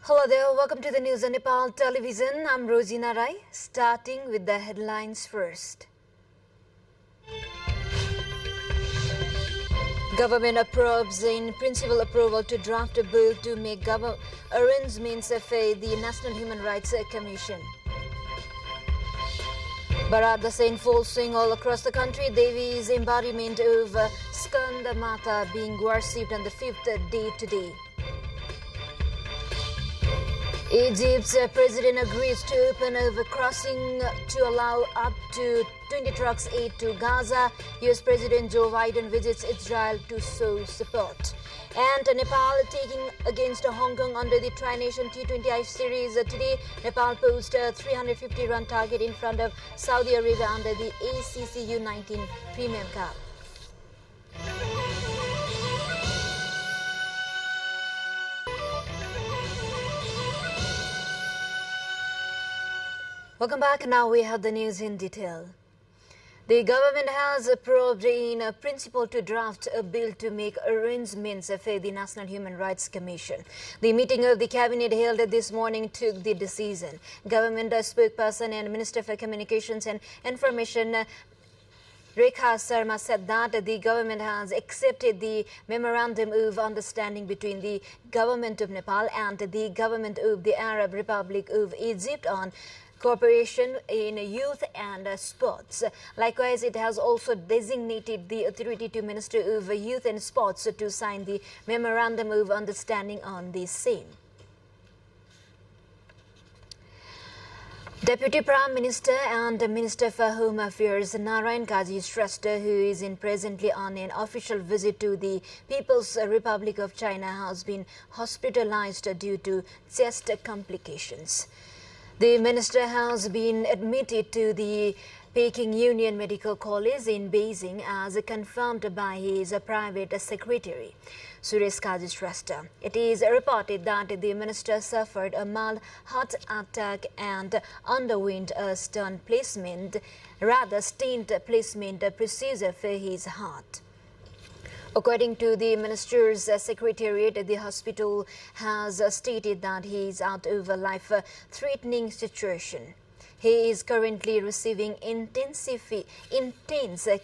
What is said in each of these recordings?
Hello there, welcome to the news on Nepal television. I'm Rosina Rai, starting with the headlines first. Government approves in principle approval to draft a bill to make arrangements for the National Human Rights Commission. Bharat in full swing all across the country. Devi's embodiment of Skanda Mata being worshipped on the fifth day today. Egypt's president agrees to open a crossing to allow up to 20 trucks aid to Gaza. US President Joe Biden visits Israel to show support. And Nepal taking against Hong Kong under the Tri-Nation T20I series today. Nepal posted a 350-run target in front of Saudi Arabia under the ACC U19 Premium Cup. Welcome back. Now we have the news in detail. The government has approved in principle to draft a bill to make arrangements for the National Human Rights Commission. The meeting of the cabinet held this morning took the decision. Government spokesperson and Minister for Communications and Information Rekha Sharma said that the government has accepted the Memorandum of Understanding between the Government of Nepal and the Government of the Arab Republic of Egypt on cooperation in youth and sports. Likewise, it has also designated the authority to Minister of Youth and Sports to sign the Memorandum of Understanding on the same. Deputy Prime Minister and Minister for Home Affairs Narayan Kaji Shrestha, who is presently on an official visit to the People's Republic of China, has been hospitalized due to chest complications. The minister has been admitted to the Peking Union Medical College in Beijing as confirmed by his private secretary, Suresh Kaji Shrestha. It is reported that the minister suffered a mild heart attack and underwent a stent placement procedure for his heart. According to the minister's secretariat, the hospital has stated that he is out of a life-threatening situation. He is currently receiving intense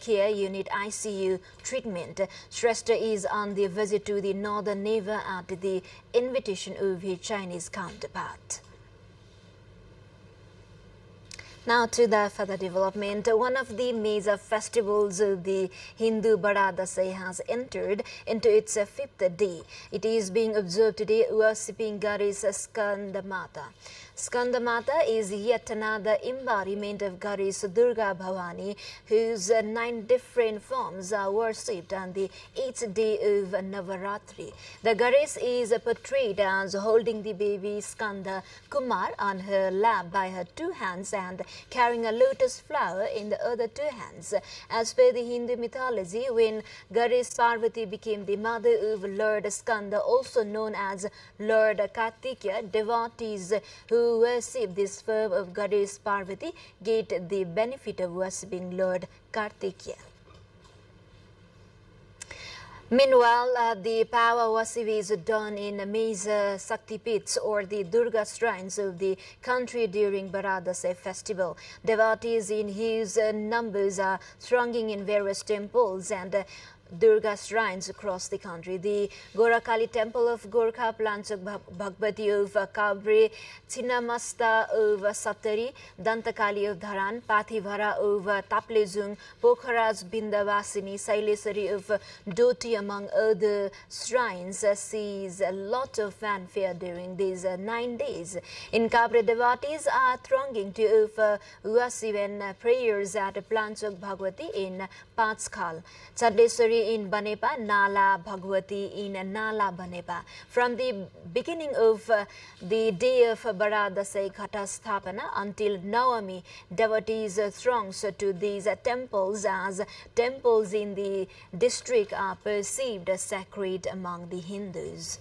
care unit ICU treatment. Shrestha is on the visit to the northern neighbor at the invitation of his Chinese counterpart. Now to the further development. One of the major festivals of the Hindu Bharat has entered into its fifth day. It is being observed today worshipping Goddess Skanda Mata. Skanda Mata is yet another embodiment of Goddess Durga Bhavani, whose 9 different forms are worshipped on the 8th day of Navaratri. The goddess is portrayed as holding the baby Skanda Kumar on her lap by her 2 hands and carrying a lotus flower in the other 2 hands. As per the Hindu mythology, when Goddess Parvati became the mother of Lord Skanda, also known as Lord Kartikeya, devotees who worship this form of Goddess Parvati get the benefit of worshipping Lord Kartikeya. Meanwhile, the power worship is done in major Shakti pits or the Durga shrines of the country during Bharat festival. Devotees in huge numbers are thronging in various temples and Durga shrines across the country. The Gorakali temple of Gorkha, Planchok Bhagwati of Kabre, Chinnamasta of Saptari, Dantakali of Dharan, Pathivara of Taplejung, Pokharaj Bindavasini, Sailesari of Doti, among other shrines, sees a lot of fanfare during these 9 days. In Kabre, devotees are thronging to offer worship and prayers at Planchok Bhagwati in Panchkhal, Chadlesari in Banepa, Nala Bhagwati in Nala Banepa. From the beginning of the day of Bharat Ghata Sthapana until Navami, devotees throngs to these temples, as temples in the district are perceived as sacred among the Hindus.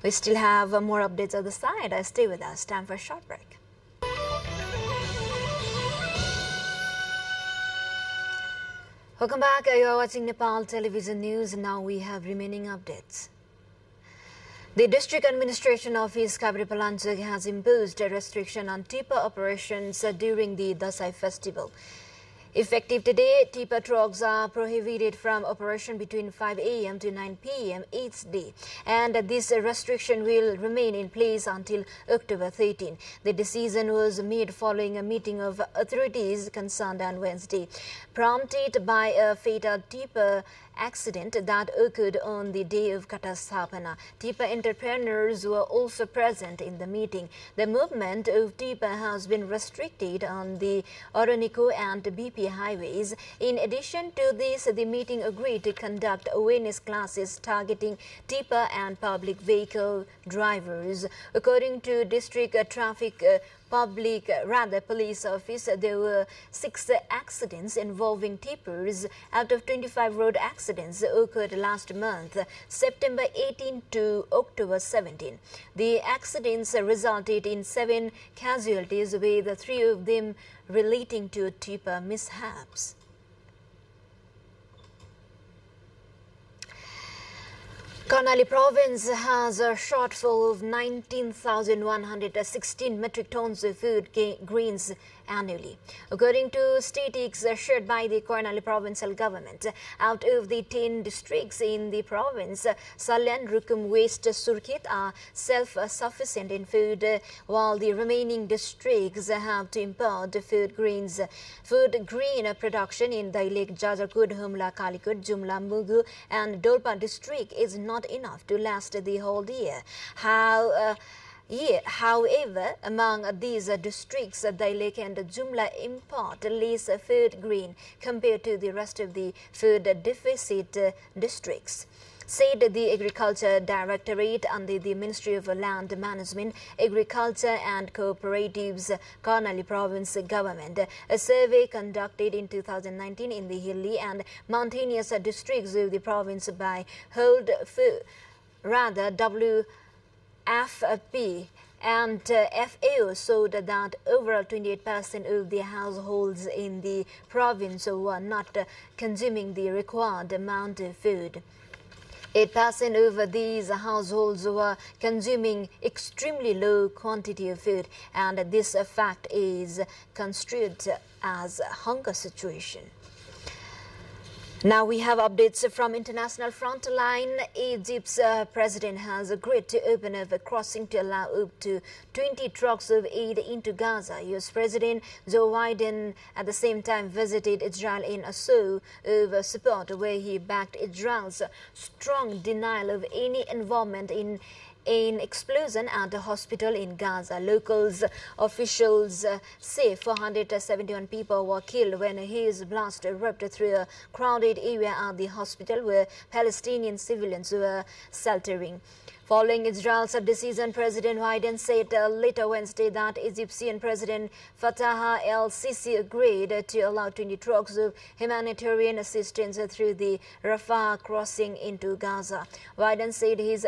We still have more updates on the side. Stay with us. Time for a short break. Welcome back. You are watching Nepal Television News. Now we have remaining updates. The District Administration Office Kabripalanchak has imposed a restriction on tipper operations during the Dasai festival. Effective today, tipper trucks are prohibited from operation between 5 a.m. to 9 p.m. each day, and this restriction will remain in place until October 13. The decision was made following a meeting of authorities concerned on Wednesday, prompted by a fatal tipper accident that occurred on the day of Katasthapana. Tipper entrepreneurs were also present in the meeting. The movement of tipper has been restricted on the Oroniko and BP highways. In addition to this, the meeting agreed to conduct awareness classes targeting tipper and public vehicle drivers. According to District Traffic Police Office, there were 6 accidents involving tippers out of 25 road accidents occurred last month, September 18 to October 17. The accidents resulted in 7 casualties, with 3 of them relating to tipper mishaps. Karnali province has a shortfall of 19,116 metric tons of food grains annually. According to statistics shared by the Karnali provincial government, out of the 10 districts in the province, Salyan, Rukum, West, Surkhet are self-sufficient in food, while the remaining districts have to import food grains. Food grain production in Dailek, Jajarkot, Humla, Kalikot, Jumla, Mugu and Dolpa district is not enough to last the whole year. However, among these districts, Dailek and Jumla import less food grain compared to the rest of the food deficit districts, said the Agriculture Directorate under the Ministry of Land Management, Agriculture and Cooperatives, Karnali Province Government. A survey conducted in 2019 in the hilly and mountainous districts of the province by WFP and FAO showed that overall 28% of the households in the province were not consuming the required amount of food. 8% of these households were consuming extremely low quantity of food, and this fact is construed as a hunger situation. Now we have updates from international front line. Egypt's president has agreed to open up a crossing to allow up to 20 trucks of aid into Gaza. U.S. President Joe Biden at the same time visited Israel in a show of support, where he backed Israel's strong denial of any involvement in an explosion at a hospital in Gaza. Locals officials say 471 people were killed when a haze blast erupted through a crowded area at the hospital where Palestinian civilians were sheltering. Following Israel's decision, President Biden said later Wednesday that Egyptian President Fattah el-Sisi agreed to allow 20 trucks of humanitarian assistance through the Rafah crossing into Gaza. Biden said his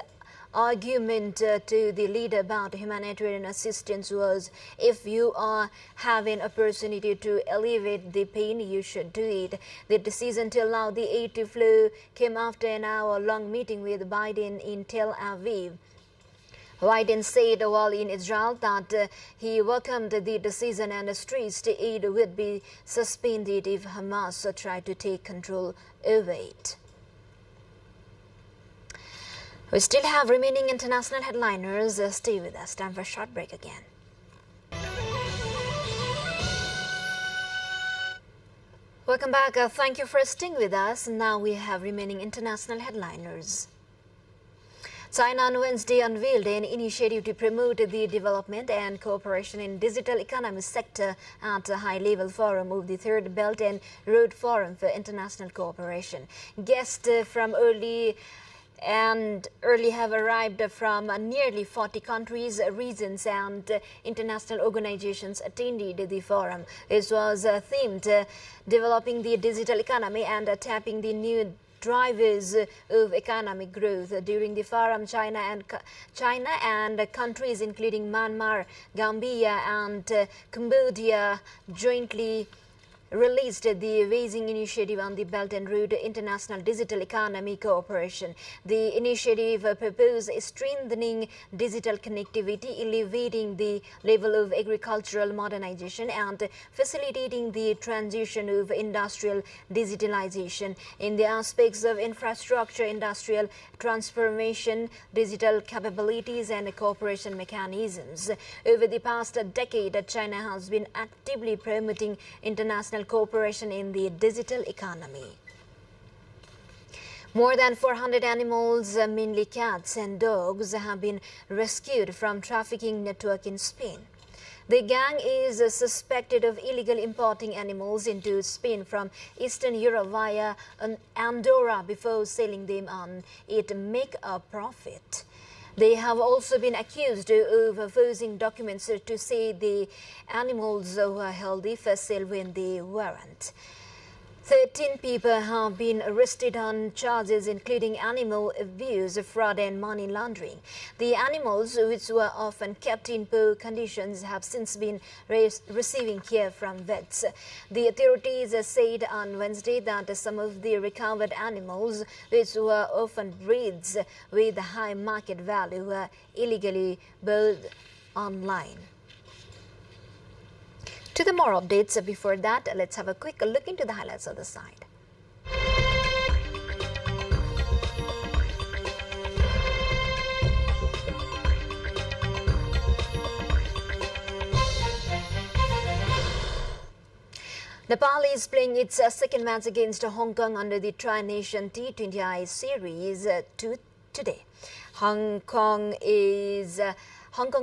argument to the leader about humanitarian assistance was, if you are having opportunity to alleviate the pain, you should do it. The decision to allow the aid to flow came after an hour-long meeting with Biden in Tel Aviv. Biden said while in Israel that he welcomed the decision and stressed aid would be suspended if Hamas tried to take control over it. We still have remaining international headliners. Stay with us. Time for a short break again. Welcome back. Thank you for staying with us. Now we have remaining international headliners. China on Wednesday unveiled an initiative to promote the development and cooperation in digital economy sector at a high-level forum of the Third Belt and Road Forum for International Cooperation. Guests from early have arrived from nearly 40 countries, regions and international organizations attended the forum. It was themed developing the digital economy and tapping the new drivers of economic growth. During the forum, China and countries including Myanmar, Gambia and Cambodia jointly released the Beijing Initiative on the Belt and Road International Digital Economy Cooperation. The initiative proposes strengthening digital connectivity, elevating the level of agricultural modernization, and facilitating the transition of industrial digitalization in the aspects of infrastructure, industrial transformation, digital capabilities, and cooperation mechanisms. Over the past decade, China has been actively promoting international cooperation in the digital economy. More than 400 animals, mainly cats and dogs, have been rescued from trafficking network in Spain. The gang is suspected of illegally importing animals into Spain from Eastern Europe via Andorra before selling them on it to make a profit. They have also been accused of forging documents to say the animals were healthy for sale when they weren't. 13 people have been arrested on charges including animal abuse, fraud and money laundering. The animals, which were often kept in poor conditions, have since been receiving care from vets. The authorities said on Wednesday that some of the recovered animals, which were often breeds with high market value, were illegally bought online. To the more updates, before that, let's have a quick look into the highlights of the side. Nepal is playing its second match against Hong Kong under the Tri-Nation T20I series today. Hong Kong,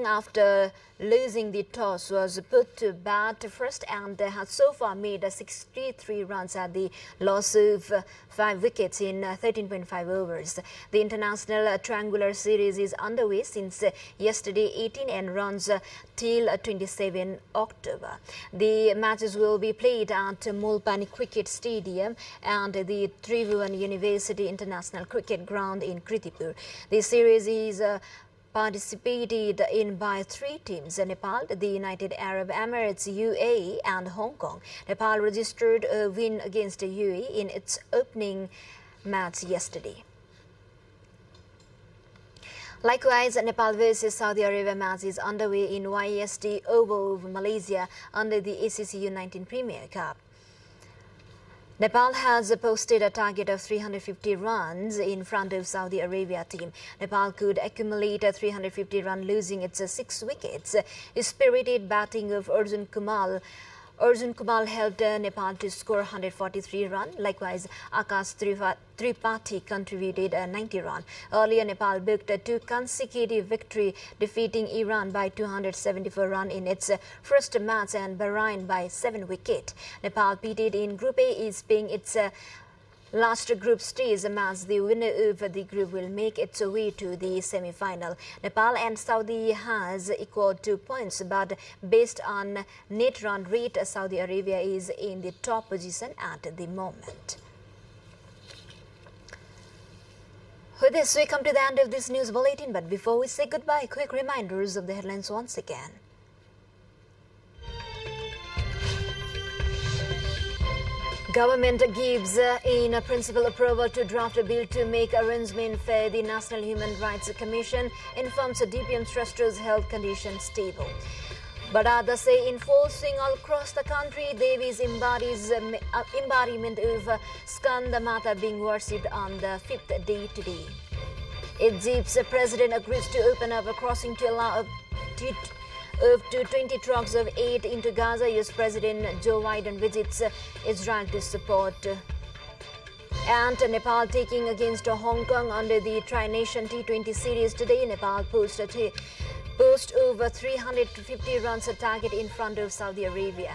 after losing the toss, was put to bat first and has so far made 63 runs at the loss of 5 wickets in 13.5 overs. The international triangular series is underway since yesterday 18 and runs till 27 October. The matches will be played at Mulpani Cricket Stadium and the Tribhuvan University International Cricket Ground in Kirtipur. The series is participated in by 3 teams: Nepal, the United Arab Emirates, UAE and Hong Kong. Nepal registered a win against UAE in its opening match yesterday. Likewise, Nepal vs Saudi Arabia match is underway in YST Oval of Malaysia under the ACC U19 Premier Cup. Nepal has posted a target of 350 runs in front of Saudi Arabia team. Nepal could accumulate a 350 run losing its 6 wickets. Spirited batting of Arjun Kumar helped Nepal to score 143 runs. Likewise, Akash Tripathi contributed 90 runs. Earlier, Nepal booked 2 consecutive victories, defeating Iran by 274 runs in its first match and Bahrain by 7 wickets. Nepal pitted in Group A is playing its last group stage match. The winner of the group will make its way to the semi-final. Nepal and Saudi has equal 2 points, but based on net run rate, Saudi Arabia is in the top position at the moment. With this, we come to the end of this news bulletin, but before we say goodbye, quick reminders of the headlines once again. Government gives in principle approval to draft a bill to make arrangement for the National Human Rights Commission, informs DPM Truster's health condition stable. Barada say in full swing all across the country, Devi's embodiment of Skanda Mata being worshipped on the 5th day today. Egypt's president agrees to open up a crossing to allow up to 20 trucks of aid into Gaza. US President Joe Biden visits Israel to support. And Nepal taking against Hong Kong under the Tri-Nation T20 series today. Nepal post over 350 runs a target in front of Saudi Arabia.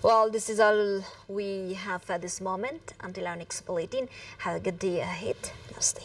Well, this is all we have at this moment. Until our next bulletin, have a good day ahead. Namaste.